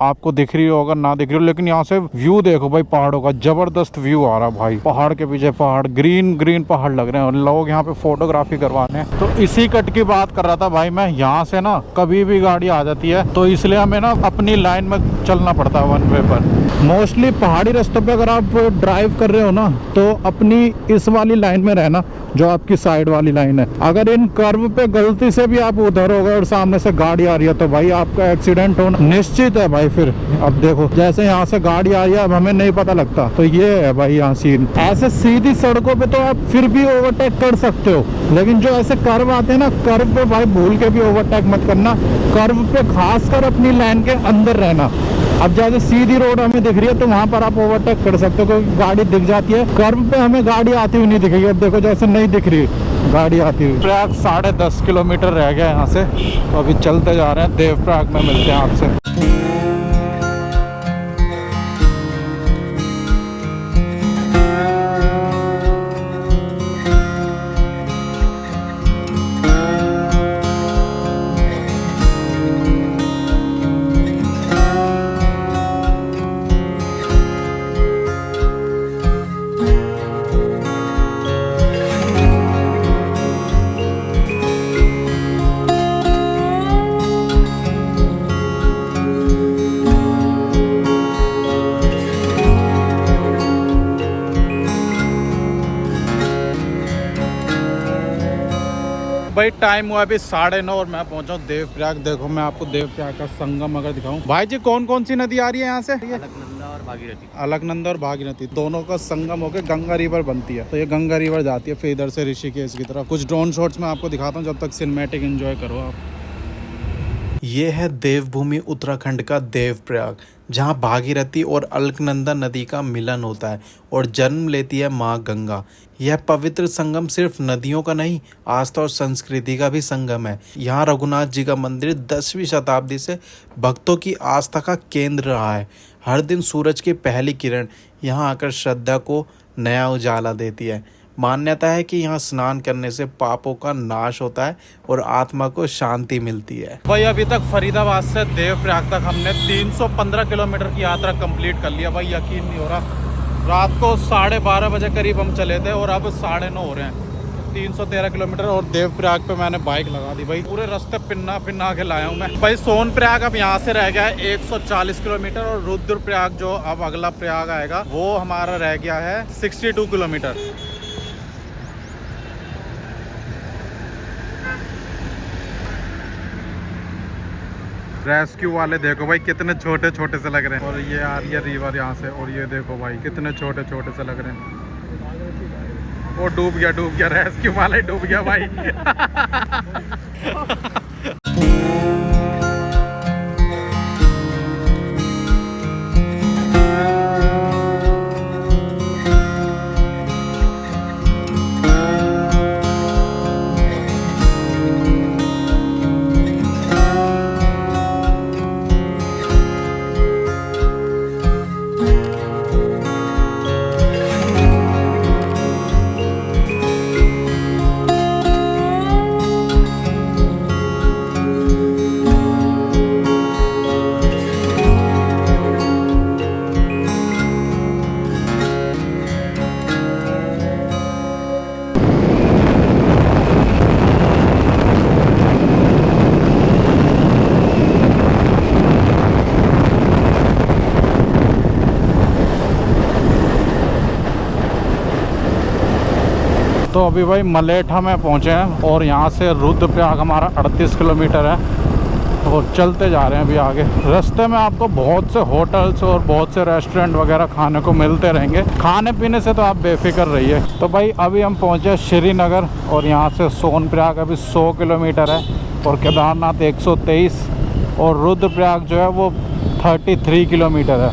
आपको दिख रही होगा ना दिख रही हो, लेकिन यहाँ से व्यू देखो भाई पहाड़ों का, जबरदस्त व्यू आ रहा है भाई। पहाड़ के पीछे पहाड़, ग्रीन ग्रीन पहाड़ लग रहे हैं और लोग यहाँ पे फोटोग्राफी करवाने हैं। तो इसी कट की बात कर रहा था भाई मैं, यहाँ से ना कभी भी गाड़ी आ जाती है, तो इसलिए हमें ना अपनी लाइन में चलना पड़ता है वन वे पर। मोस्टली पहाड़ी रास्तों पे अगर आप ड्राइव कर रहे हो ना, तो अपनी इस वाली लाइन में रहना जो आपकी साइड वाली लाइन है। अगर इन कर्व पे गलती से भी आप उधर हो गए और सामने से गाड़ी आ रही है, तो भाई आपका एक्सीडेंट होना निश्चित है भाई। फिर अब देखो जैसे यहाँ से गाड़ी आ रही है, अब हमें नहीं पता लगता। तो ये है भाई यहाँ सीन। ऐसे सीधी सड़कों पे तो आप फिर भी ओवरटेक कर सकते हो, लेकिन जो ऐसे कर्व आते हैं ना, कर्व पे भाई भूल के भी ओवरटेक मत करना। कर्व पे खासकर अपनी लाइन के अंदर रहना। अब जैसे सीधी रोड हमें दिख रही है तो वहां पर आप ओवरटेक कर सकते हो, क्योंकि गाड़ी दिख जाती है। कर्व पे हमें गाड़ी आती हुई नहीं दिखेगी। अब देखो जैसे नहीं दिख रही गाड़ी आती हुई। प्रयाग 10.5 किलोमीटर रह गया यहाँ से, तो अभी चलते जा रहे हैं। देवप्रयाग में मिलते हैं आपसे। भाई टाइम हुआ अभी 9:30 और मैं पहुंचा हूँ देवप्रयाग। देखो मैं आपको देवप्रयाग का संगम अगर दिखाऊं। भाई जी कौन कौन सी नदी आ रही है यहाँ से? अलकनंदा और भागीरथी। अलकनंदा और भागीरथी दोनों का संगम होकर गंगा रिवर बनती है। तो ये गंगा रिवर जाती है फिर इधर से ऋषिकेश की तरफ। कुछ ड्रोन शॉट्स मैं आपको दिखाता हूँ, जब तक सिनेमैटिक एंजॉय करो आप। ये है देवभूमि उत्तराखंड का देवप्रयाग, जहाँ भागीरथी और अलकनंदा नदी का मिलन होता है और जन्म लेती है माँ गंगा। यह पवित्र संगम सिर्फ नदियों का नहीं, आस्था और संस्कृति का भी संगम है। यहाँ रघुनाथ जी का मंदिर 10वीं शताब्दी से भक्तों की आस्था का केंद्र रहा है। हर दिन सूरज की पहली किरण यहाँ आकर श्रद्धा को नया उजाला देती है। मान्यता है कि यहाँ स्नान करने से पापों का नाश होता है और आत्मा को शांति मिलती है। भाई अभी तक फरीदाबाद से देवप्रयाग तक हमने 315 किलोमीटर की यात्रा कंप्लीट कर लिया। भाई यकीन नहीं हो रहा, रात को 12:30 बजे करीब हम चले थे और अब 9:30 हो रहे हैं। 313 किलोमीटर और देवप्रयाग पे मैंने बाइक लगा दी। भाई पूरे रास्ते पिन्ना के लाया हूँ मैं। भाई सोनप्रयाग अब यहाँ से रह गया है 140 किलोमीटर और रुद्रप्रयाग जो अब अगला प्रयाग आएगा वो हमारा रह गया है 62 किलोमीटर। रेस्क्यू वाले देखो भाई कितने छोटे छोटे से लग रहे हैं। और ये आ रही है रिवर यहाँ से, और ये देखो भाई कितने छोटे छोटे से लग रहे हैं। वो डूब गया रेस्क्यू वाला ही डूब गया भाई। तो अभी भाई मलेठा में पहुंचे हैं और यहाँ से रुद्रप्रयाग हमारा 38 किलोमीटर है और चलते जा रहे हैं अभी आगे। रास्ते में आपको बहुत से होटल्स और बहुत से रेस्टोरेंट वगैरह खाने को मिलते रहेंगे। खाने पीने से तो आप बेफिक्र रहिए। तो भाई अभी हम पहुंचे श्रीनगर और यहाँ से सोनप्रयाग अभी 100 किलोमीटर है और केदारनाथ 123 और रुद्रप्रयाग जो है वो 33 किलोमीटर है।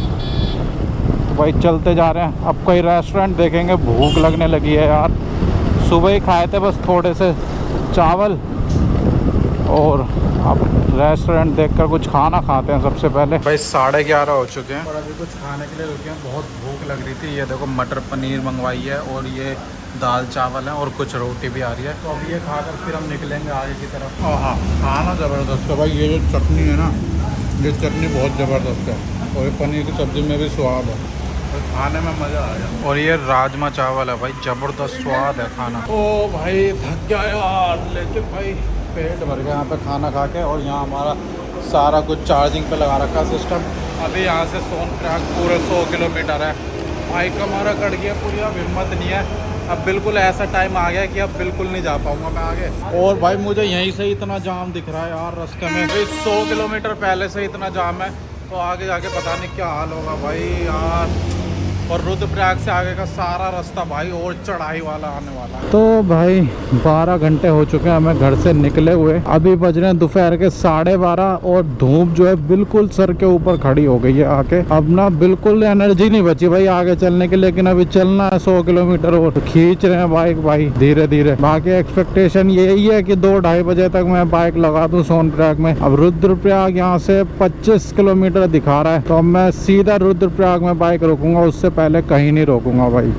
तो भाई चलते जा रहे हैं। अब कोई रेस्टोरेंट देखेंगे, भूख लगने लगी है यार। सुबह ही खाए थे बस थोड़े से चावल, और अब रेस्टोरेंट देखकर कुछ खाना खाते हैं सबसे पहले। भाई 11:30 हो चुके हैं और अभी कुछ खाने के लिए रुके हैं। बहुत भूख लग रही थी। ये देखो मटर पनीर मंगवाई है और ये दाल चावल है और कुछ रोटी भी आ रही है। तो अब ये खाकर फिर हम निकलेंगे आगे की तरफ। हाँ, खाना ज़बरदस्त है भाई। ये जो चटनी है ना, ये चटनी बहुत ज़बरदस्त है और ये पनीर की सब्ज़ी में भी स्वाद है, तो खाने में मज़ा आ गया। और ये राजमा चावल है भाई, ज़बरदस्त स्वाद है खाना। ओ भाई थक गया यार, लेकिन भाई पेट भर गया यहाँ पे खाना खा के। और यहाँ हमारा सारा कुछ चार्जिंग पे लगा रखा सिस्टम। अभी यहाँ से सोनप्रयाग पूरे 100 किलोमीटर है। बाइक हमारा कट गया पूरी, अब हिम्मत नहीं है। अब बिल्कुल ऐसा टाइम आ गया कि अब बिल्कुल नहीं जा पाऊँगा मैं आगे। और भाई मुझे यहीं से इतना जाम दिख रहा है यार रास्ते में। भाई 100 किलोमीटर पहले से इतना जाम है, तो आगे जाके पता नहीं क्या हाल होगा भाई यार। और रुद्रप्रयाग से आगे का सारा रास्ता भाई और चढ़ाई वाला आने वाला है। तो भाई 12 घंटे हो चुके हैं हमें घर से निकले हुए। अभी बज रहे हैं दोपहर के 12:30 और धूप जो है बिल्कुल सर के ऊपर खड़ी हो गई है आके। अब ना बिल्कुल एनर्जी नहीं बची भाई आगे चलने की, लेकिन अभी चलना है 100 किलोमीटर और तो खींच रहे हैं बाइक भाई धीरे धीरे। बाकी एक्सपेक्टेशन यही है कि 2-2:30 बजे तक मैं बाइक लगा दूं सोनप्रयाग में। अब रुद्रप्रयाग यहाँ से 25 किलोमीटर दिखा रहा है, तो अब मैं सीधा रुद्रप्रयाग में बाइक रोकूंगा, उससे पहले कहीं नहीं रोकूंगा भाई।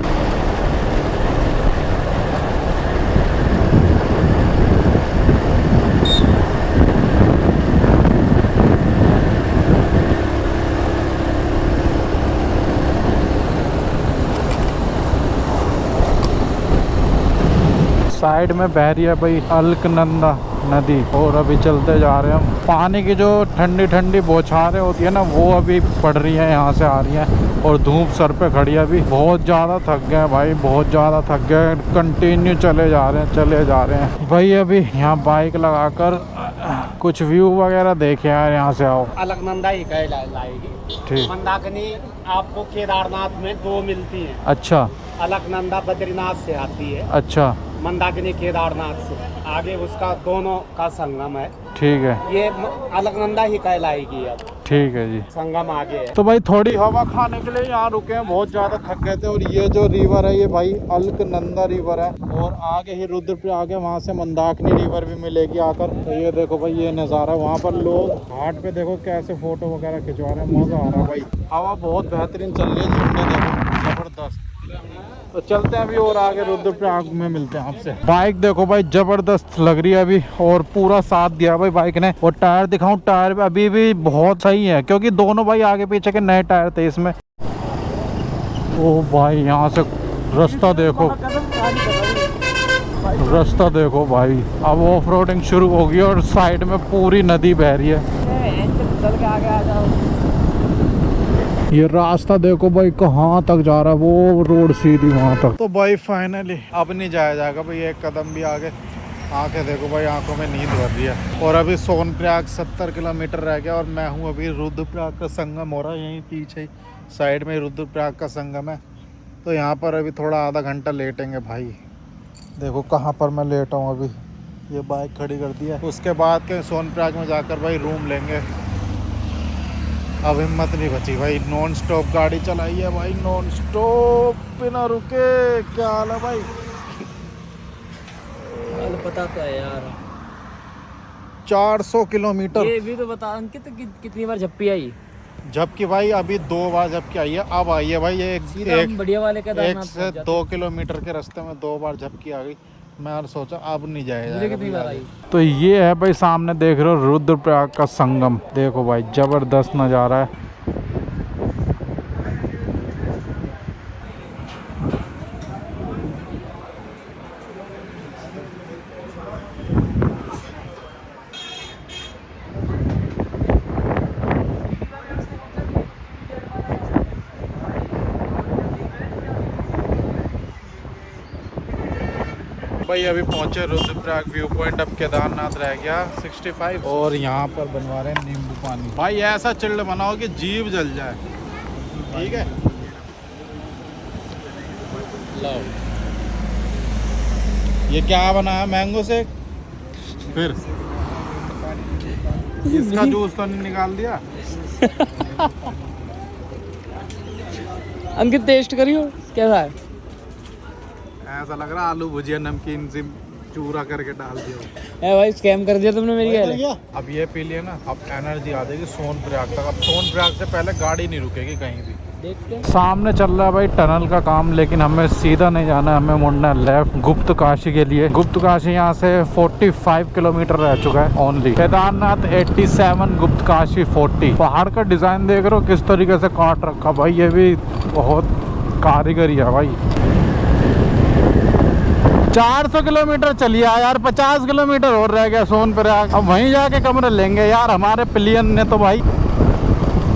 साइड में बह रही है भाई अलकनंदा नदी और अभी चलते जा रहे हैं हम। पानी की जो ठंडी ठंडी बौछारें होती है ना, वो अभी पड़ रही है, यहाँ से आ रही हैं और धूप सर पे खड़ी है। अभी बहुत ज़्यादा थक गए भाई, बहुत ज़्यादा थक गए। कंटिन्यू चले जा रहे हैं भाई। अभी यहाँ बाइक लगाकर कुछ व्यू वगैरह देखे यार, यहाँ से आओ। अलकनंदा ही लाएगी। ठीक। मंदाकिनी आपको केदारनाथ में 2 मिलती हैं। अच्छा। अलकनंदा बद्रीनाथ से आती है। अच्छा। मंदाकिनी केदारनाथ से आगे उसका दोनों का संगम है। ठीक है। ये अलकनंदा ही कहलाएगी अब। ठीक है जी। संगम आगे है। तो भाई थोड़ी हवा खाने के लिए यहाँ रुके हैं, बहुत ज़्यादा थक गए थे। और ये जो रिवर है ये भाई अलकनंदा रिवर है और आगे ही रुद्रप्रयाग है, वहाँ से मंदाकिनी रिवर भी मिलेगी आकर। तो ये देखो भाई ये नज़ारा, वहाँ पर लोग घाट पे देखो कैसे फ़ोटो वगैरह खिंचवा रहे हैं, मज़ा आ रहा है भाई। हवा बहुत बेहतरीन चल रही है, झंडे देखो ज़बरदस्त। तो चलते हैं अभी और आगे रुद्रप्रयाग में मिलते हैं आपसे। बाइक देखो भाई ज़बरदस्त लग रही है अभी और पूरा साथ दिया भाई बाइक ने। और टायर दिखाऊं, टायर अभी भी बहुत सही है क्योंकि दोनों भाई आगे पीछे के नए टायर थे इसमें। ओ भाई यहाँ से रास्ता देखो, रास्ता देखो भाई। अब ऑफ रोडिंग शुरू होगी और साइड में पूरी नदी बह रही है। ये रास्ता देखो भाई कहाँ तक जा रहा है, वो रोड सीधी वहाँ तक। तो भाई फाइनली अब नहीं जाया जाएगा भाई, एक कदम भी आगे। आंखें देखो भाई, आंखों में नींद भर रही है। और अभी सोनप्रयाग 70 किलोमीटर रह गया और मैं हूँ अभी रुद्रप्रयाग का संगम हो रहा है यहीं पीछे साइड में रुद्रप्रयाग का संगम है। तो यहाँ पर अभी थोड़ा आधा घंटा लेटेंगे भाई। देखो कहाँ पर मैं लेटा हूँ अभी, ये बाइक खड़ी कर दी है। उसके बाद के सोनप्रयाग में जाकर भाई रूम लेंगे। अब हिम्मत नहीं बची भाई, नॉन स्टॉप गाड़ी चलाई है भाई, नॉन स्टॉप बिना रुके। क्या हाल है भाई? पता क्या है यार, 400 किलोमीटर। ये भी तो बता अंकित कितनी बार झप्पी आई? झपकी भाई अभी 2 बार झपकी आई है। अब आई है भाई ये एक बढ़िया वाले का 1 से 2 किलोमीटर के रास्ते में 2 बार झपकी आ गई। मैं सोचा अब नहीं जाएगा। कितनी बार आई? तो ये है भाई सामने देख रहे हो रुद्रप्रयाग का संगम। देखो भाई जबरदस्त नज़ारा है। भाई अभी पहुंचे रुद्रप्रयाग व्यू पॉइंट। अब केदारनाथ रह गया 65 और यहाँ पर बनवा रहे हैं नींबू पानी। भाई ऐसा चिल्ड बनाओ कि जीभ जल जाए। ठीक है, लो ये क्या बना है? Mango shake. फिर इसका जूस तो नहीं निकाल दिया? अंकित टेस्ट करियो कैसा है। ऐसा लग रहा आलू भुजिया नमकीन से चूरा करके डाल दिया। ए भाई स्कैम कर दिया तुमने मेरी गाड़ी। अब ये पी लिए ना, अब एनर्जी आ जाएगी सोनप्रयाग तक। अब सोनप्रयाग से पहले गाड़ी नहीं रुकेगी कहीं भी। देखते हैं। सामने चल रहा है भाई टनल का काम, लेकिन हमें सीधा नहीं जाना है, हमें मुड़ना है लेफ्ट गुप्त काशी के लिए। गुप्त काशी यहाँ से 45 किलोमीटर रह चुका है ओनली। केदारनाथ 87, गुप्त काशी 40। पहाड़ का डिजाइन देख रहे हो किस तरीके से काट रखा भाई, ये भी बहुत कारीगरी है भाई। 400 किलोमीटर चलिए यार, 50 किलोमीटर और रह गया सोनप्रयाग। अब वहीं जाके कमरा लेंगे यार। हमारे प्लेन ने तो भाई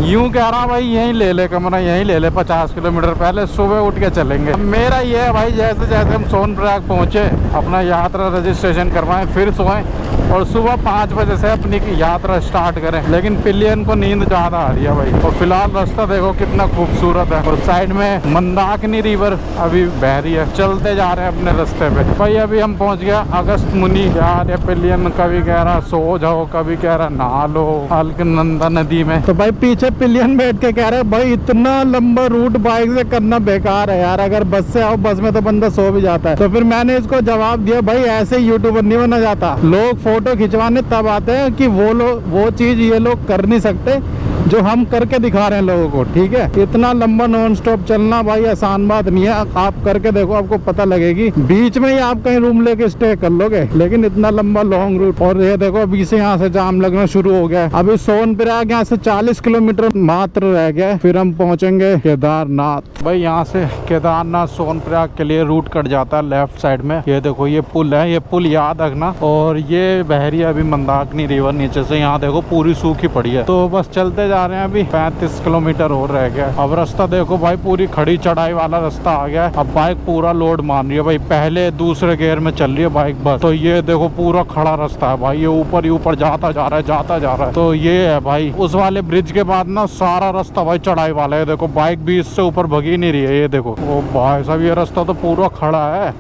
यूं कह रहा भाई यहीं ले ले कमरा, यहीं ले ले 50 किलोमीटर। पहले सुबह उठ के चलेंगे। मेरा ये है भाई, जैसे जैसे हम सोनप्रयाग पहुंचे अपना यात्रा रजिस्ट्रेशन करवाएं, फिर सोएं और सुबह 5 बजे से अपनी यात्रा स्टार्ट करें। लेकिन पिलियन को नींद ज़्यादा आ रही है भाई। और फिलहाल रास्ता देखो कितना खूबसूरत है, और साइड में मंदाकिनी रिवर अभी बह रही है। चलते जा रहे हैं अपने रास्ते पे भाई। अभी हम पहुंच गया अगस्त मुनि। यार ये पिलियन कभी कह रहा सो जाओ, कभी कह रहा नहा लो अलकनंदा नदी में। तो भाई पीछे पिलियन बैठ के कह रहे भाई इतना लंबा रूट बाइक से करना बेकार है यार, अगर बस से आओ, बस में तो बंदा सो भी जाता है। तो फिर मैंने इसको जवाब दिया भाई ऐसे यूट्यूबर नहीं बना जाता। लोग फोटो खिंचवाने तब आते हैं कि वो चीज ये लोग कर नहीं सकते जो हम करके दिखा रहे हैं लोगों को, ठीक है। इतना लंबा नॉन स्टॉप चलना भाई आसान बात नहीं है। आप करके देखो, आपको पता लगेगी। बीच में ही आप कहीं रूम लेके स्टे कर लोगे, लेकिन इतना लंबा लॉन्ग रूट। और ये देखो अभी से यहाँ से जाम लगना शुरू हो गया है। अभी सोनप्रयाग यहाँ से 40 किलोमीटर मात्र रह गया, फिर हम पहुंचेंगे केदारनाथ। भाई यहाँ से केदारनाथ सोनप्रयाग के लिए रूट कट जाता है लेफ्ट साइड में। ये देखो ये पुल है, ये पुल याद रखना। और ये बहरी अभी मंदाकिनी रिवर नीचे से, यहाँ देखो पूरी सूखी पड़ी है। तो बस चलते जा रहे हैं, अभी 35 किलोमीटर और रह गया। अब रास्ता देखो भाई, पूरी खड़ी चढ़ाई वाला रास्ता आ गया है। अब बाइक पूरा लोड मान रही है भाई, पहले दूसरे गियर में चल रही है बाइक बस। तो ये देखो पूरा खड़ा रास्ता है भाई, ये ऊपर ही ऊपर जाता जा रहा है, जाता जा रहा है। तो ये है भाई, उस वाले ब्रिज के बाद ना सारा रास्ता भाई चढ़ाई वाला है। देखो बाइक भी इससे ऊपर भगी नहीं रही है। ये देखो ओ भाई साहब, ये रास्ता तो पूरा खड़ा है।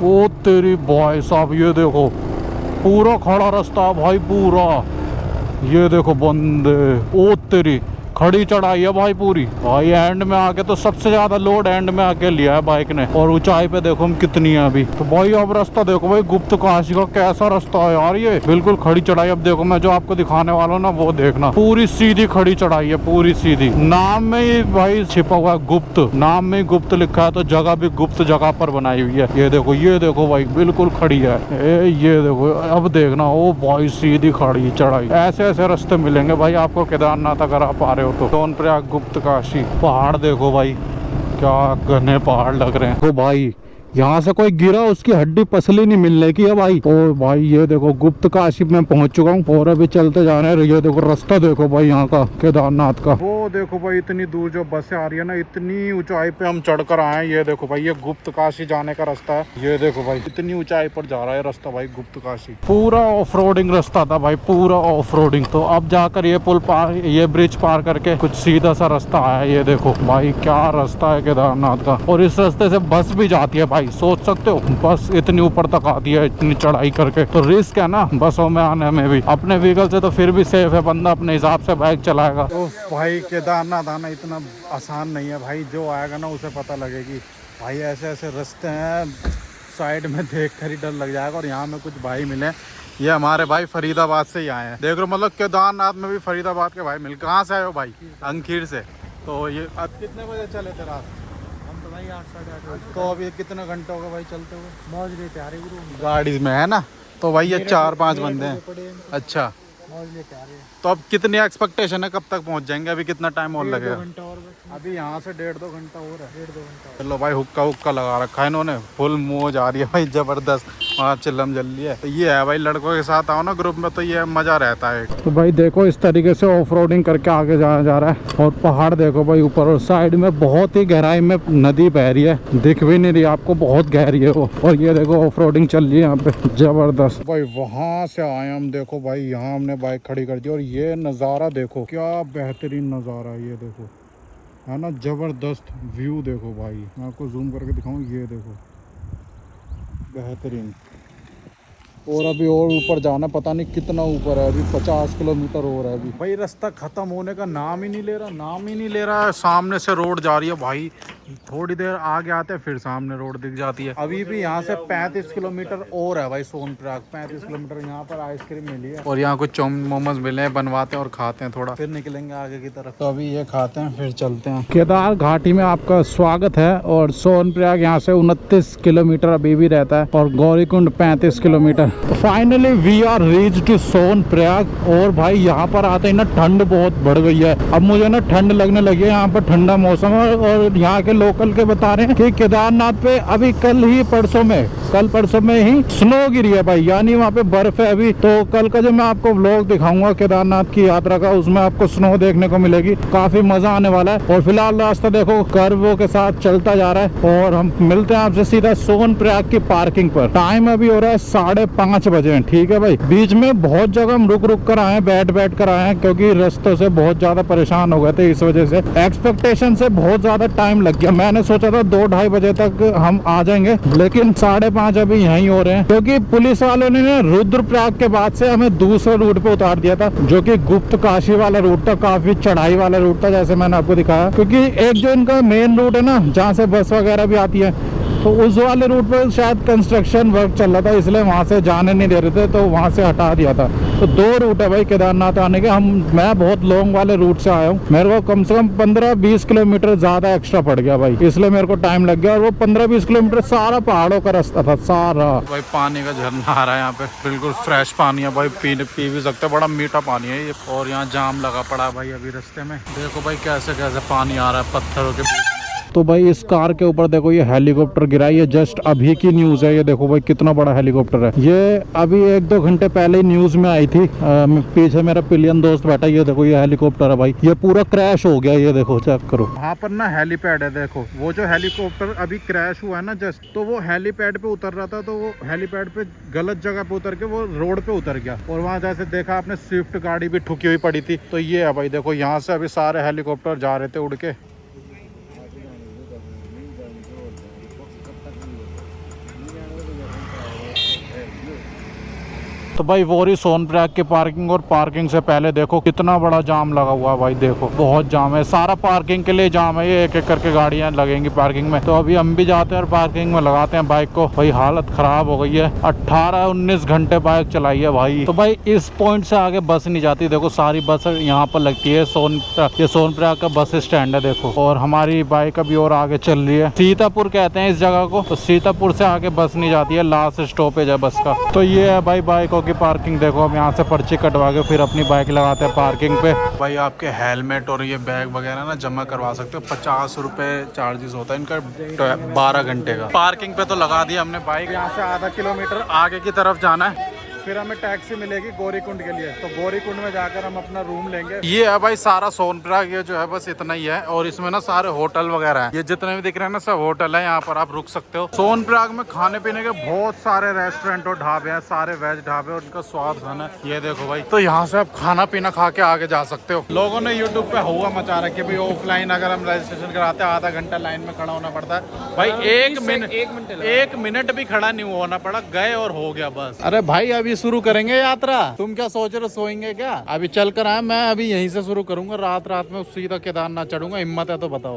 ओ तेरी भाई साहब, ये देखो पूरा खड़ा रास्ता भाई पूरा। ये देखो बंदे, ओ तेरी खड़ी चढ़ाई है भाई पूरी। भाई एंड में आके तो सबसे ज्यादा लोड एंड में आके लिया है बाइक ने। और ऊंचाई पे देखो हम कितनी है अभी। तो भाई अब रास्ता देखो भाई, गुप्त काशी का कैसा रास्ता है यार, ये बिल्कुल खड़ी चढ़ाई। अब देखो मैं जो आपको दिखाने वाला हूँ ना, वो देखना, पूरी सीधी खड़ी चढ़ाई है, पूरी सीधी। नाम में ही भाई छिपा हुआ है गुप्त, नाम में ही गुप्त लिखा है, तो जगह भी गुप्त जगह पर बनाई हुई है। ये देखो भाई बिल्कुल खड़ी है। ये देखो अब देखना, ओ भाई सीधी खड़ी चढ़ाई। ऐसे ऐसे रास्ते मिलेंगे भाई आपको केदारनाथ अगर आप आ रहे हो तो। सोनप्रयाग गुप्त काशी। पहाड़ देखो भाई क्या घने पहाड़ लग रहे हैं। तो भाई यहाँ से कोई गिरा उसकी हड्डी पसली नहीं मिलने की है भाई। ओ भाई ये देखो गुप्त काशी में पहुंच चुका हूँ, और अभी चलते जा रहे हैं। ये देखो रास्ता देखो भाई यहाँ का केदारनाथ का। वो देखो भाई इतनी दूर जो बसें आ रही है ना, इतनी ऊंचाई पे हम चढ़कर आए हैं। ये देखो भाई, ये गुप्त काशी जाने का रास्ता है। ये देखो भाई इतनी ऊंचाई पर जा रहा है रास्ता भाई गुप्त काशी। पूरा ऑफ रोडिंग रास्ता था भाई, पूरा ऑफ रोडिंग। तो अब जाकर ये पुल पार, ये ब्रिज पार करके कुछ सीधा सा रास्ता आया। ये देखो भाई क्या रास्ता है केदारनाथ का। और इस रास्ते से बस भी जाती है भाई, सोच सकते हो बस इतनी ऊपर तक आती है इतनी चढ़ाई करके। तो रिस्क है ना बसों में आने में भी। अपने व्हीकल से तो फिर भी सेफ है, बंदा अपने हिसाब से बाइक चलाएगा। तो भाई केदारनाथ आना इतना आसान नहीं है भाई, जो आएगा ना उसे पता लगेगी भाई। ऐसे ऐसे रास्ते हैं, साइड में देख कर ही डर लग जाएगा। और यहाँ में कुछ भाई मिले, ये हमारे भाई फरीदाबाद से ही आए हैं। देख लो मतलब केदारनाथ में भी फरीदाबाद के भाई मिल। कहाँ से आए हो भाई? अंकीर से। तो ये अब कितने बजे चले थे रात? भाई 8 साढ़े 8 बजे। तो अभी कितने घंटे हो गए भाई चलते हुए? मौज लेते आ रहे गुरु गाड़ी में है ना, तो भाई ये 4-5 बंदे हैं। अच्छा, मौज लेते आ रहे हैं। तो अब कितनी एक्सपेक्टेशन है, कब तक पहुंच जाएंगे? अभी कितना टाइम और लगेगा? 1-2 घंटा और बस। अभी यहाँ से 1.5-2 घंटा और है। 1-2 घंटा। चलो भाई, हुक्का लगा रखा है इन्होंने, फुल मौज आ रही है भाई जबरदस्त। वहाँ चिल्लम जल रही है। तो ये है भाई, लड़कों के साथ आओ ना ग्रुप में तो ये मजा रहता है। तो भाई देखो इस तरीके से ऑफ रोडिंग करके आगे जाया जा रहा है। और पहाड़ देखो भाई ऊपर, और साइड में बहुत ही गहराई में नदी बह रही है, दिख भी नहीं रही आपको, बहुत गहरी है वो। और ये देखो ऑफ रोडिंग चल रही है यहाँ पे जबरदस्त। भाई वहाँ से आए हम, देखो भाई यहाँ हमने बाइक खड़ी कर दी। और ये नज़ारा देखो, क्या बेहतरीन नज़ारा है। ये देखो है ना, जबरदस्त व्यू देखो भाई। मैं आपको जूम करके दिखाऊं, ये देखो बेहतरीन। और अभी और ऊपर जाना, पता नहीं कितना ऊपर है, अभी 50 किलोमीटर और है अभी। भाई रास्ता खत्म होने का नाम ही नहीं ले रहा है। सामने से रोड जा रही है भाई, थोड़ी देर आगे आते हैं फिर सामने रोड दिख जाती है। अभी भी यहाँ से 35 किलोमीटर और है भाई सोनप्रयाग। 35 किलोमीटर। यहाँ पर आइसक्रीम मिली है और यहाँ कुछ मोमोज मिले हैं, बनवाते हैं और खाते हैं थोड़ा, फिर निकलेंगे आगे की तरफ। तो अभी ये खाते हैं फिर चलते हैं। केदार घाटी में आपका स्वागत है। और सोनप्रयाग यहाँ से 29 किलोमीटर अभी भी रहता है और गौरीकुंड 35 किलोमीटर। तो finally we are reach to Sonprayag. और भाई यहाँ पर आते ही ना ठंड बहुत बढ़ गई है। अब मुझे ना ठंड लगने लगी है। यहाँ पर ठंडा मौसम है और यहाँ के लोकल के बता रहे हैं कि केदारनाथ पे अभी कल परसों में ही स्नो गिरी है भाई, यानी वहाँ पे बर्फ है अभी। तो कल का जो मैं आपको व्लॉग दिखाऊंगा केदारनाथ की यात्रा का, उसमें आपको स्नो देखने को मिलेगी, काफी मजा आने वाला है। और फिलहाल रास्ता देखो कर्वों के साथ चलता जा रहा है और हम मिलते हैं आपसे सीधा सोनप्रयाग की पार्किंग पर। टाइम अभी हो रहा है 5:30 बजे। ठीक है भाई, बीच में बहुत जगह हम रुक कर आए हैं, बैठ कर आए हैं, क्योंकि रास्तों से बहुत ज्यादा परेशान हो गए थे। इस वजह से एक्सपेक्टेशन से बहुत ज्यादा टाइम लग गया। मैंने सोचा था 2-2:30 बजे तक हम आ जाएंगे, लेकिन 5:30 अभी यहीं हो रहे हैं, क्योंकि पुलिस वालों ने रुद्रप्रयाग के बाद से हमें दूसरे रूट पे उतार दिया था, जो कि गुप्त काशी वाला रूट था, काफी चढ़ाई वाला रूट था, जैसे मैंने आपको दिखाया। क्योंकि एक जो इनका मेन रूट है ना, जहाँ से बस वगैरह भी आती है, तो उस वाले रूट पर शायद कंस्ट्रक्शन वर्क चल रहा था, इसलिए वहाँ से जाने नहीं दे रहे थे, तो वहाँ से हटा दिया था। तो 2 रूट है भाई केदारनाथ आने के। मैं बहुत लॉन्ग वाले रूट से आया हूँ, मेरे को कम से कम 15-20 किलोमीटर ज्यादा एक्स्ट्रा पड़ गया भाई, इसलिए मेरे को टाइम लग गया। और वो 15-20 किलोमीटर सारा पहाड़ों का रास्ता था सारा। भाई पानी का झरना आ रहा है यहाँ पे, बिल्कुल फ्रेश पानी है भाई, पी भी सकते, बड़ा मीठा पानी है ये। और यहाँ जाम लगा पड़ा है भाई अभी रास्ते में, देखो भाई कैसे कैसे पानी आ रहा है पत्थरों के बीच। तो भाई इस कार के ऊपर देखो ये हेलीकॉप्टर गिरा है, ये जस्ट अभी की न्यूज़ है। ये देखो भाई कितना बड़ा हेलीकॉप्टर है, ये अभी 1-2 घंटे पहले ही न्यूज़ में आई थी। पीछे मेरा पिलियन दोस्त बैठा, ये देखो ये हेलीकॉप्टर है भाई, ये पूरा क्रैश हो गया। ये देखो चेक करो, वहाँ पर ना हेलीपैड है, देखो वो जो हेलीकॉप्टर अभी क्रैश हुआ है ना जस्ट, तो वो हेलीपैड पे उतर रहा था, तो वो हेलीपैड पे गलत जगह पे उतर के वो रोड पे उतर गया। और वहाँ जैसे देखा आपने स्विफ्ट गाड़ी भी ठुकी हुई पड़ी थी। तो ये है भाई, देखो यहाँ से अभी सारे हेलीकॉप्टर जा रहे थे उड़ के। तो भाई वो रही सोनप्रयाग की पार्किंग, और पार्किंग से पहले देखो कितना बड़ा जाम लगा हुआ है भाई, देखो बहुत जाम है, सारा पार्किंग के लिए जाम है। ये एक एक करके गाड़ियां लगेंगी पार्किंग में। तो अभी हम भी जाते हैं और पार्किंग में लगाते हैं बाइक को। भाई हालत खराब हो गई है, 18-19 घंटे बाइक चलाई है भाई। तो भाई इस पॉइंट से आगे बस नहीं जाती, देखो सारी बस यहाँ पर लगती है। ये सोनप्रयाग का बस स्टैंड है देखो, और हमारी बाइक अभी और आगे चल रही है। सीतापुर कहते हैं इस जगह को, तो सीतापुर से आगे बस नहीं जाती है, लास्ट स्टॉपेज है बस का। तो ये है भाई बाइकों की पार्किंग। देखो हम यहाँ से पर्ची कटवा के फिर अपनी बाइक लगाते हैं पार्किंग पे। भाई आपके हेलमेट और ये बैग वगैरह ना जमा करवा सकते हो, 50 रुपए चार्जेस होता है इनका 12 घंटे का। पार्किंग पे तो लगा दिया हमने बाइक। यहाँ से आधा किलोमीटर आगे की तरफ जाना है, फिर हमें टैक्सी मिलेगी गौरीकुंड के लिए। तो गौरीकुंड में जाकर हम अपना रूम लेंगे। ये है भाई सारा सोनप्रयाग, ये जो है बस इतना ही है। और इसमें ना सारे होटल वगैरह हैं, ये जितने भी दिख रहे हैं ना सब होटल है, यहाँ पर आप रुक सकते हो। सोनप्रयाग में खाने पीने के बहुत सारे रेस्टोरेंट और ढाबे हैं, सारे वेज ढाबे, और उनका स्वाद खाना है। ये देखो भाई, तो यहाँ से आप खाना पीना खा के आगे जा सकते हो। लोगों ने यूट्यूब पे हुआ मचा रखी है भाई, ऑफलाइन अगर हम रजिस्ट्रेशन कराते हैं आधा घंटा लाइन में खड़ा होना पड़ता है भाई। एक मिनट भी खड़ा नहीं होना पड़ा, गए और हो गया बस। अरे भाई अभी शुरू करेंगे यात्रा, तुम क्या सोच रहे हो, सोएंगे क्या? अभी चल कर आए, मैं अभी यहीं से शुरू करूंगा, रात में सीधा केदारनाथ चढ़ूंगा। हिम्मत है तो बताओ।